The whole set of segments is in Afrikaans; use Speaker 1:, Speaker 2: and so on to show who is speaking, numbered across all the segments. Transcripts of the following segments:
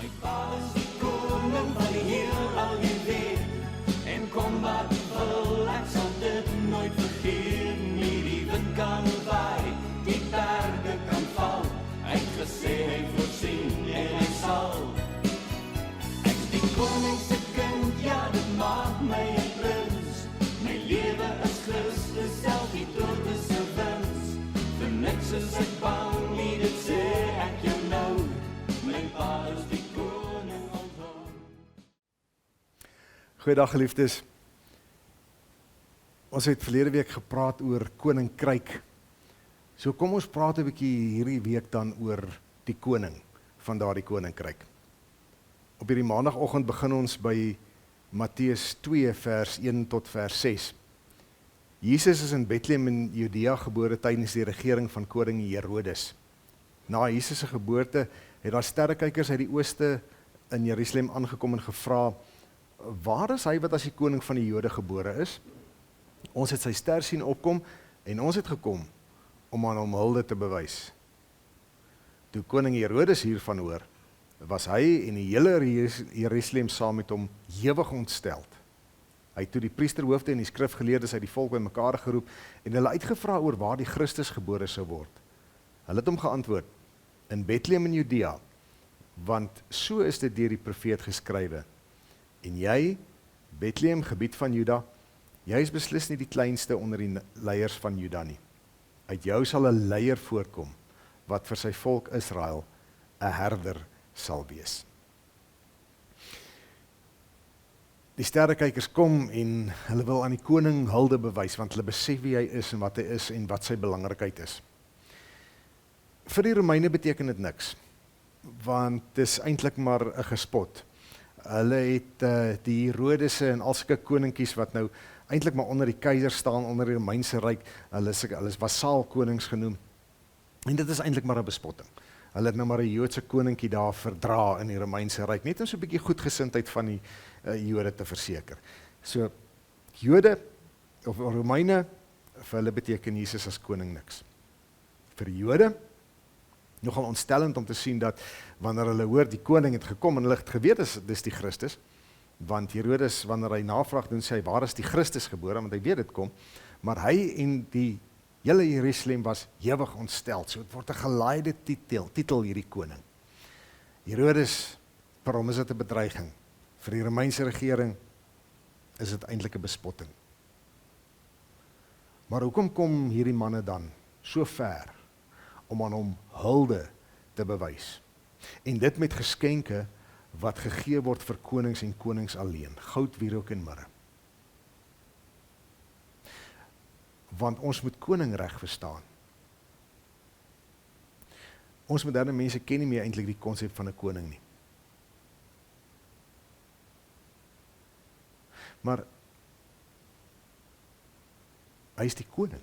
Speaker 1: My Vader is die koning van die heelal, jy weet. En kom wat wil, ek sal dit nooit vergeet nie. Die wind kan waai, die berge kan val. Hy het gesê hy voorsien en hy sal. Ek's die koning se kind, ja dit maak my 'n prins. My lewe is Christus, self die dood is 'n wins. Vir niks is ek bang nie, dit sê ek jou nou. My Vader is die koning onthou.
Speaker 2: Goeiedag geliefdes. Ons het verlede week gepraat oor koninkryk. So kom ons praat 'n bietjie hierdie week dan oor die koning van daardie koninkryk. Op hierdie maandagoggend begin ons by Matteus 2 vers 1 tot vers 6. Jesus is in Bethlehem in Judea gebore tydens die regering van koning Herodes. Na Jesus se geboorte het daar sterrekykers uit die ooste in Jerusalem aangekom en gevra, waar is hy wat as die koning van die Jode gebore is? Ons het sy ster sien opkom en ons het gekom om aan hom hulde te bewys. Toe koning Herodes hiervan hoor, was hy en die hele Jerusalem saam met hom ewig ontsteld. Hy het toe die priesterhoofde en die skrifgeleerdes uit die volk bymekaar geroep en hulle uitgevra oor waar die Christus gebore sou word. Hulle het hom geantwoord, in Bethlehem in Judea, want so is dit deur die profeet geskrywe. En jy, Bethlehem, gebied van Juda, jy is beslis nie die kleinste onder die leiers van Juda nie. Uit jou sal 'n leier voorkom, wat vir sy volk Israel 'n herder sal wees. Die sterrekykers kom en hulle wil aan die koning hulde bewys, want hulle besef wie hy is en wat sy belangrikheid is. Vir die Romeine beteken dit niks, want dit is eintlik maar 'n gespot. Hulle het die Herodese en al sulke koninkies wat nou eintlik maar onder die keiser staan, onder die Romeinse ryk, hulle is vasaalkonings genoem. En dit is eintlik maar 'n bespotting. Hulle het nou maar 'n Joodse koninkie daar verdra in die Romeinse ryk, net om so 'n bietjie goedgesindheid van die Jode te verseker. So, Jode of Romeine, vir hulle beteken Jesus as koning niks. Vir die Jode, nogal ontstellend om te sien dat wanneer hulle hoor die koning het gekom en hulle het geweet dis die Christus, want Herodes, wanneer hy navraag doen, sê hy, waar is die Christus gebore, want hy weet dit kom, maar hy en die hele Jerusalem was ewig ontstel, so het word 'n gelaaide titel hierdie koning. Herodes, vir hom is dit 'n bedreiging, vir die Romeinse regering is dit eintlik 'n bespotting. Maar hoekom kom hierdie manne dan so ver om aan hom hulde te bewys? En dit met geskenke wat gegee word vir konings en konings alleen, goud, wierook en mirre. Want ons moet koningreg verstaan. Ons moderne mense ken nie meer eintlik die konsep van 'n koning nie. Maar hy is die koning.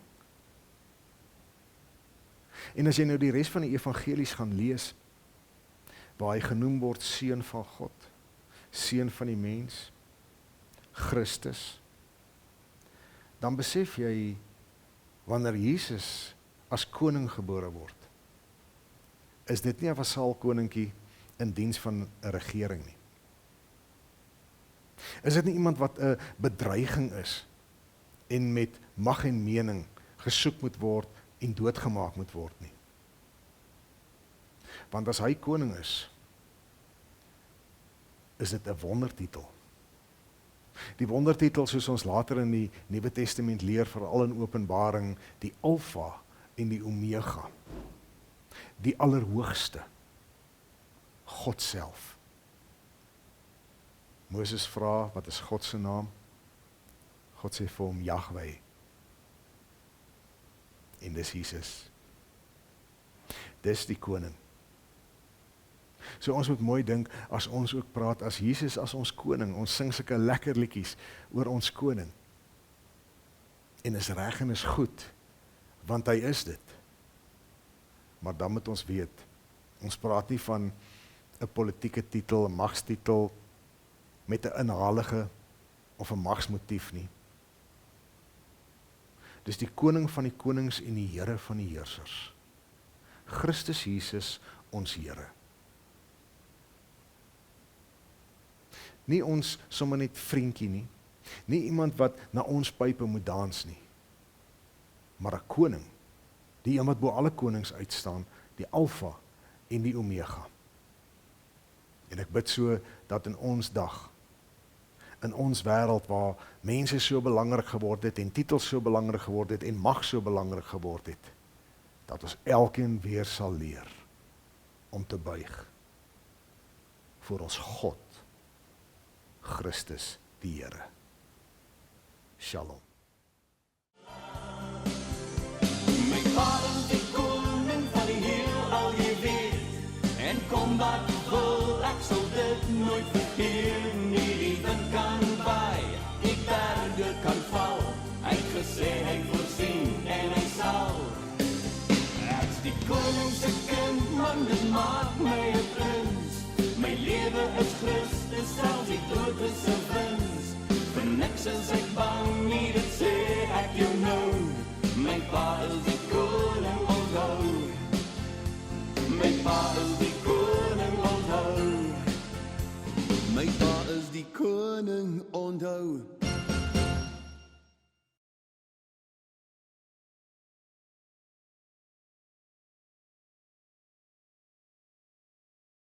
Speaker 2: En as jy nou die res van die evangelies gaan lees, waar hy genoem word seun van God, seun van die mens, Christus, dan besef jy, wanneer Jesus as koning gebore word, is dit nie 'n vasaalkoningkie in diens van 'n regering nie. Is dit nie iemand wat 'n bedreiging is en met mag en mening gesoek moet word en doodgemaak moet word nie. Want as hy koning is dit 'n wondertitel. Die wondertitel, soos ons later in die Nuwe Testament leer, veral in Openbaring, die Alfa en die Omega, die Allerhoogste, God self. Moses vra, wat is God se naam? God sê vir hom, Jahwe. En dis Jesus. Dis die koning. So ons moet mooi dink, as ons ook praat as Jesus as ons koning, ons sing sulke lekker liedjies oor ons koning. En is reg en is goed, want hy is dit. Maar dan moet ons weet, ons praat nie van 'n politieke titel, 'n magstitel, met 'n inhalige of 'n magsmotief nie. Dis die koning van die konings en die Here van die heersers. Christus Jesus, ons Here. Nie ons sommer net vriendjie nie. Nie iemand wat na ons pype moet dans nie. Maar 'n koning, die een wat bo alle konings uitstaan, die Alfa en die Omega. En ek bid so dat in ons dag, in ons wêreld waar mense so belangrik geword het en titels so belangrik geword het en mag so belangrik geword het, dat ons elkeen weer sal leer om te buig voor ons God, Christus die Here. Shalom.
Speaker 1: My Vader is die koning van die heelal, jy weet. En kom wat wil, ek sal dit nooit vergeet nie. Die wind kan waai, die berge kan val. Hy het gesê, hy voorsien en hy sal. Ek's die koning se kind, man, dit maak my 'n prins. My lewe is Christus, selfs die dood is 'n wins. Vir niks is ek